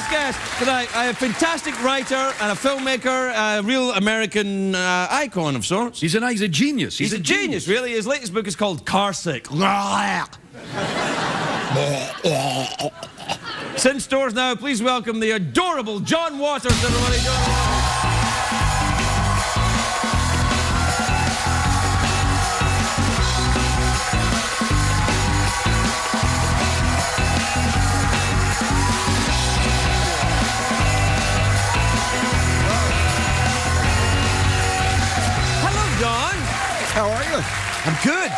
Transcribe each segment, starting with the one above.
guest tonight, a fantastic writer and a filmmaker, a real American icon of sorts. He's a genius. He's a genius, really. His latest book is called Car Sick. It's in stores now. Please welcome the adorable John Waters, everybody. John Waters. How are you? I'm good.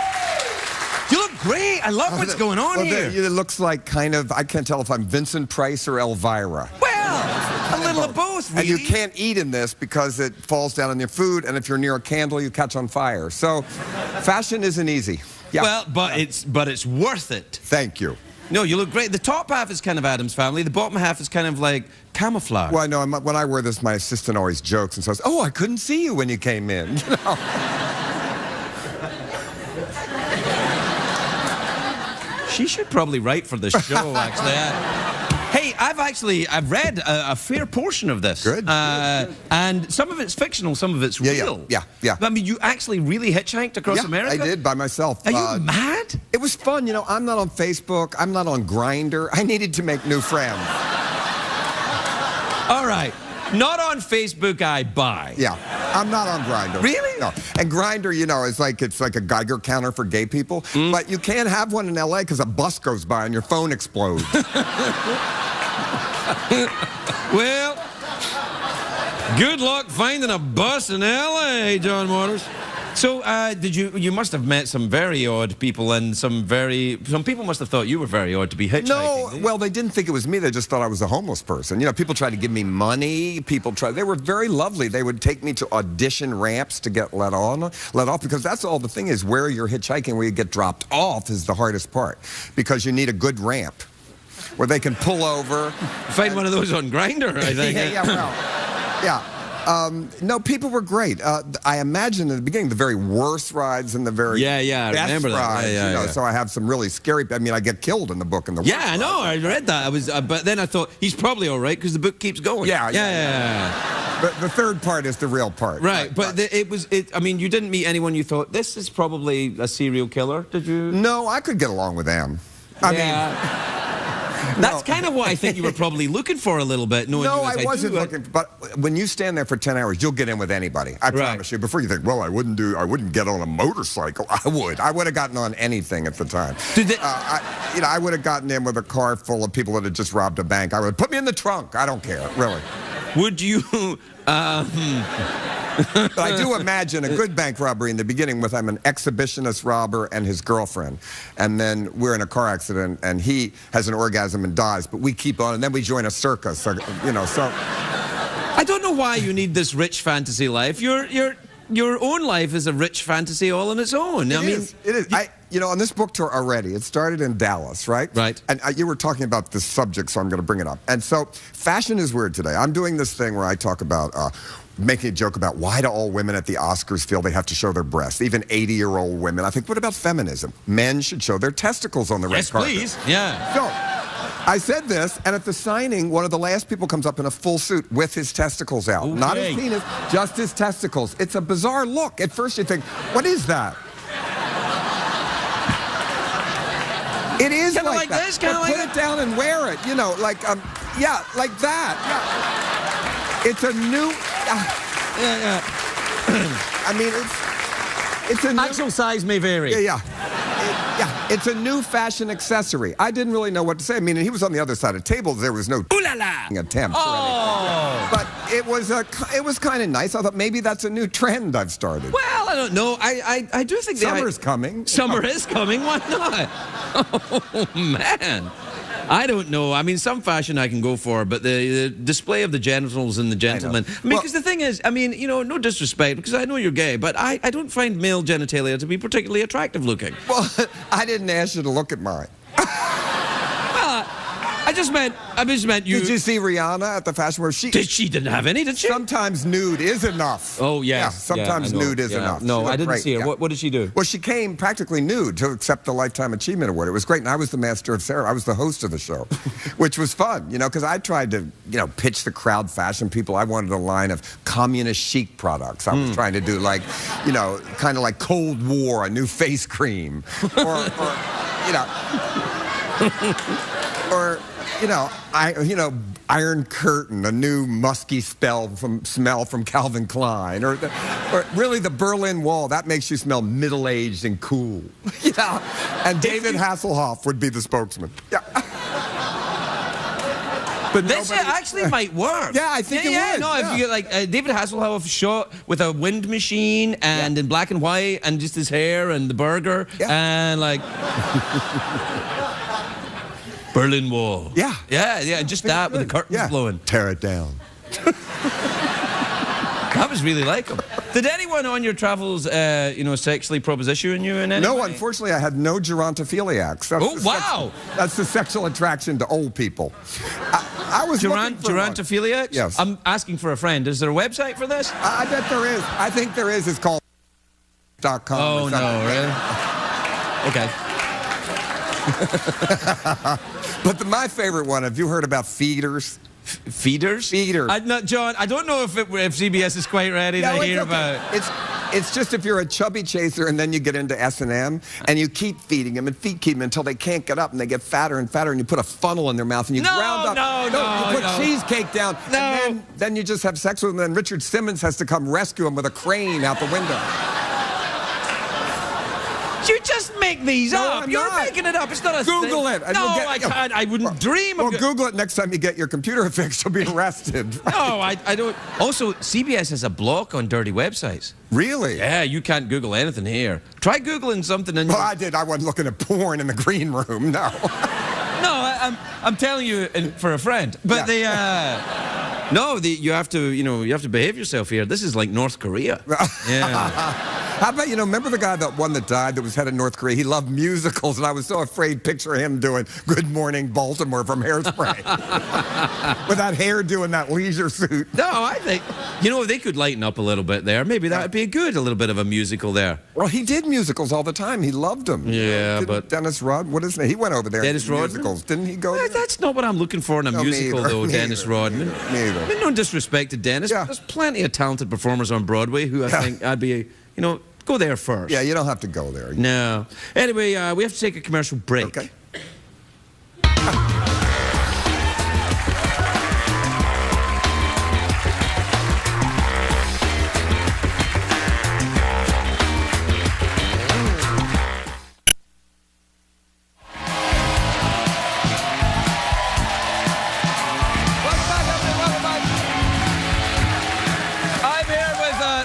You look great. I love what's going on here. It looks like kind of, I can't tell if I'm Vincent Price or Elvira. Well, a little of both, really. And you can't eat in this because it falls down on your food, and if you're near a candle, you catch on fire. So, fashion isn't easy. Yeah. Well, but it's worth it. Thank you. No, you look great. The top half is kind of Addams Family. The bottom half is kind of like camouflage. Well, I know, when I wear this, my assistant always jokes and says, "Oh, I couldn't see you when you came in." You know? She should probably write for this show, actually. Hey, I've read a fair portion of this. Good. And some of it's fictional, some of it's real. Yeah. I mean, you actually really hitchhiked across America? I did, by myself. Are you mad? It was fun. You know, I'm not on Facebook. I'm not on Grindr. I needed to make new friends. All right. Not on Facebook, I buy. Yeah, I'm not on Grindr. Really? No. And Grindr, you know, it's like a Geiger counter for gay people. But you can't have one in L.A. because a bus goes by and your phone explodes. Well, good luck finding a bus in L.A., John Waters. So, you must have met some very odd people, and some people must have thought you were very odd to be hitchhiking. No, well, they didn't think it was me. They just thought I was a homeless person. You know, people tried to give me money. They were very lovely. They would take me to audition ramps to get let off, because that's all the thing is, where you're hitchhiking, where you get dropped off is the hardest part, because you need a good ramp where they can pull over. Find one of those on Grindr, I think. Yeah. No, people were great. I imagine in the beginning the very worst rides and the very I remember rides, that. Yeah. So I have some really scary. I mean, I get killed in the book. Yeah, I know. I read that. but then I thought he's probably all right because the book keeps going. Yeah. But the third part is the real part. Right. But I mean, you didn't meet anyone you thought this is probably a serial killer, did you? No, I could get along with them. I mean. That's kind of what I think you were probably looking for a little bit. No, I wasn't looking. But when you stand there for 10 hours, you'll get in with anybody. I promise you. Before you think, well, I wouldn't get on a motorcycle. I would. I would have gotten on anything at the time. I would have gotten in with a car full of people that had just robbed a bank. I would put me in the trunk. I don't care, really. Would you? But I do imagine a good bank robbery in the beginning with I'm an exhibitionist robber and his girlfriend. And then we're in a car accident and he has an orgasm and dies, but we keep on and then we join a circus, you know, so. I don't know why you need this rich fantasy life. Your own life is a rich fantasy all on its own. It is. You know, on this book tour already, it started in Dallas, right? Right. And you were talking about this subject, so I'm going to bring it up. And so, fashion is weird today. I'm doing this thing where I talk about making a joke about why do all women at the Oscars feel they have to show their breasts, even 80-year-old women. I think, what about feminism? Men should show their testicles on the red carpet. Yes, please. Yeah. So, I said this, and at the signing, one of the last people comes up in a full suit with his testicles out. Okay. Not his penis, just his testicles. It's a bizarre look. At first you think, what is that? It is kinda like this, that. Put it down and wear it. You know, like that. Yeah. It's a new. I mean, it's a new. Actual size may vary. Yeah. It's a new fashion accessory. I didn't really know what to say. I mean, he was on the other side of the table. There was no attempt. But it was kind of nice. I thought maybe that's a new trend I've started. Well, I don't know. I do think summer's coming. Summer is coming. Why not? Oh man. I don't know. I mean, some fashion I can go for, but the display of the genitals and the gentleman. I mean, because the thing is, I mean, you know, no disrespect, because I know you're gay, but I don't find male genitalia to be particularly attractive looking. Well, I didn't ask you to look at mine. Well, I just meant you. Did you see Rihanna at the fashion week? She didn't have any, did she? Sometimes nude is enough. Oh, yes. Yeah, sometimes nude is enough. No, I didn't great. see her. Yeah. What did she do? Well, she came practically nude to accept the Lifetime Achievement Award. It was great, and I was the master of ceremony. I was the host of the show, which was fun, because I tried to, pitch the crowd fashion people. I wanted a line of communist chic products. I was trying to do kind of like Cold War, a new face cream, or Iron Curtain, a new musky smell from Calvin Klein, or really the Berlin Wall, that makes you smell middle-aged and cool. And David Hasselhoff would be the spokesman. Yeah. But this actually might work. Yeah, I think it would. No, if you get like David Hasselhoff shot with a wind machine and in black and white and just his hair and the burger and like Berlin Wall. Yeah. Yeah, just that with the curtains blowing. Tear it down. That was really like him. Did anyone on your travels, sexually proposition you in any way? No, unfortunately, I had no gerontophiliacs. Wow. That's the sexual attraction to old people. I was looking for gerontophiliacs? Yes. I'm asking for a friend. Is there a website for this? I bet there is. I think there is. It's called .com. Oh, no, really? Okay. But my favorite one, have you heard about feeders? Feeders? Feeders. John, I don't know if CBS is quite ready to hear about it. It's just if you're a chubby chaser and then you get into S&M and you keep feeding them and feed them until they can't get up and they get fatter and fatter and you put a funnel in their mouth and you ground up. You put cheesecake down and then you just have sex with them and Richard Simmons has to come rescue them with a crane out the window. You just make these up. I'm You're not. making it up. It's not a Google thing. it. And No, you'll get, I can't. I wouldn't dream of it. Google it next time you get your computer fixed. You'll be arrested. No, I don't. Also, CBS has a block on dirty websites. Really? Yeah, you can't Google anything here. Try Googling something and... Well, I did. I wasn't looking at porn in the green room, no. No, I'm telling you for a friend. But you have to behave yourself here. This is like North Korea. Yeah. How about, remember the guy that died that was head of North Korea? He loved musicals, and I was so afraid picture him doing Good Morning Baltimore from Hairspray. With that hair doing that leisure suit. No, I think, they could lighten up a little bit there. Maybe that would be a little bit of a musical there. Well, he did musicals all the time. He loved them. Yeah, but... Dennis Rodman, what is his name? He went over there Dennis Rodman? musicals. Didn't he go there? That's not what I'm looking for in a musical, though, Dennis Rodman. Neither. I mean, no disrespect to Dennis. Yeah. There's plenty of talented performers on Broadway who I think I'd be, go there first. Yeah, you don't have to go there. No. Anyway, we have to take a commercial break. Okay.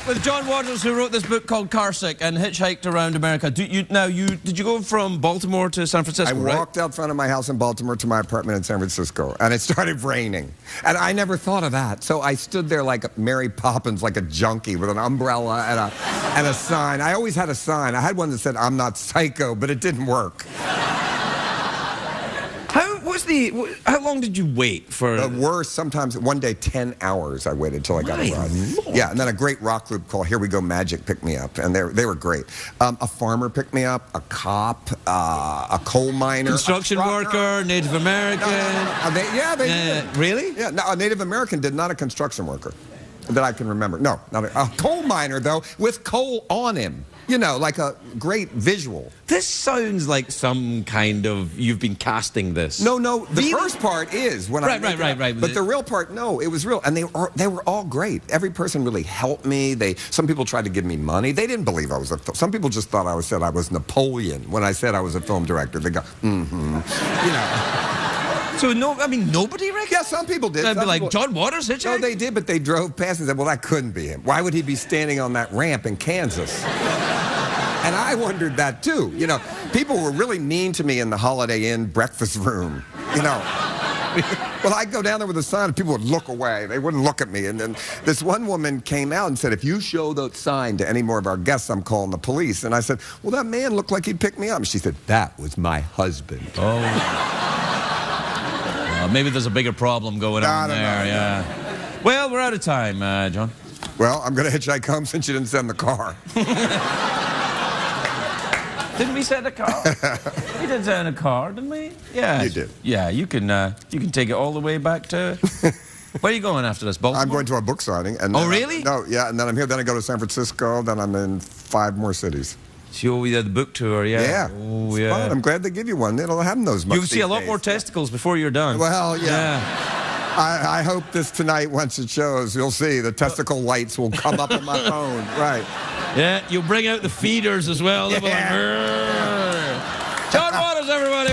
With John Waters, who wrote this book called Car Sick and hitchhiked around America. Did you go from Baltimore to San Francisco? I walked out front of my house in Baltimore to my apartment in San Francisco, and it started raining. And I never thought of that. So I stood there like Mary Poppins, like a junkie with an umbrella and a sign. I always had a sign. I had one that said, "I'm not psycho," but it didn't work. How long did you wait for? The worst, sometimes one day 10 hours I waited till I got a ride. Yeah, and then a great rock group called Here We Go Magic picked me up, and they were great. A farmer picked me up, a cop, a coal miner, construction worker, Native American. They did. Really? Yeah, no, a Native American did, not a construction worker that I can remember. No, not a coal miner though, with coal on him. Like a great visual. This sounds like some kind of, you've been casting this. No, the first part is when I Right. But the real part, no, it was real. And they were all great. Every person really helped me. Some people tried to give me money. They didn't believe I was some people just thought I said I was Napoleon when I said I was a film director. They go, So nobody reckoned? Yeah, some people did. They'd be like, John Waters hitchhiking? No, they did, but they drove past and said, well, that couldn't be him. Why would he be standing on that ramp in Kansas? And I wondered that, too. People were really mean to me in the Holiday Inn breakfast room, Well, I'd go down there with a sign and people would look away. They wouldn't look at me. And then this one woman came out and said, if you show that sign to any more of our guests, I'm calling the police. And I said, well, that man looked like he'd pick me up. And she said, that was my husband. Oh. Maybe there's a bigger problem going on there. Yeah. Well, we're out of time, John. Well, I'm going to hitchhike home since you didn't send the car. Didn't we send a car? We did send a car, didn't we? Yeah. You did. Yeah, you can take it all the way back to... Where are you going after this, Baltimore? I'm going to a book signing. And oh, really? No, yeah, and then I'm here. Then I go to San Francisco. Then I'm in 5 more cities. So we did the book tour, yeah. Yeah. Oh, yeah. Fun. I'm glad they give you one. They don't have those much. You'll see a lot more testicles before you're done. Well, yeah. I hope this tonight, once it shows, you'll see the testicle lights will come up on my phone. Right. Yeah, you'll bring out the feeders as well. Yeah. John Waters, everybody.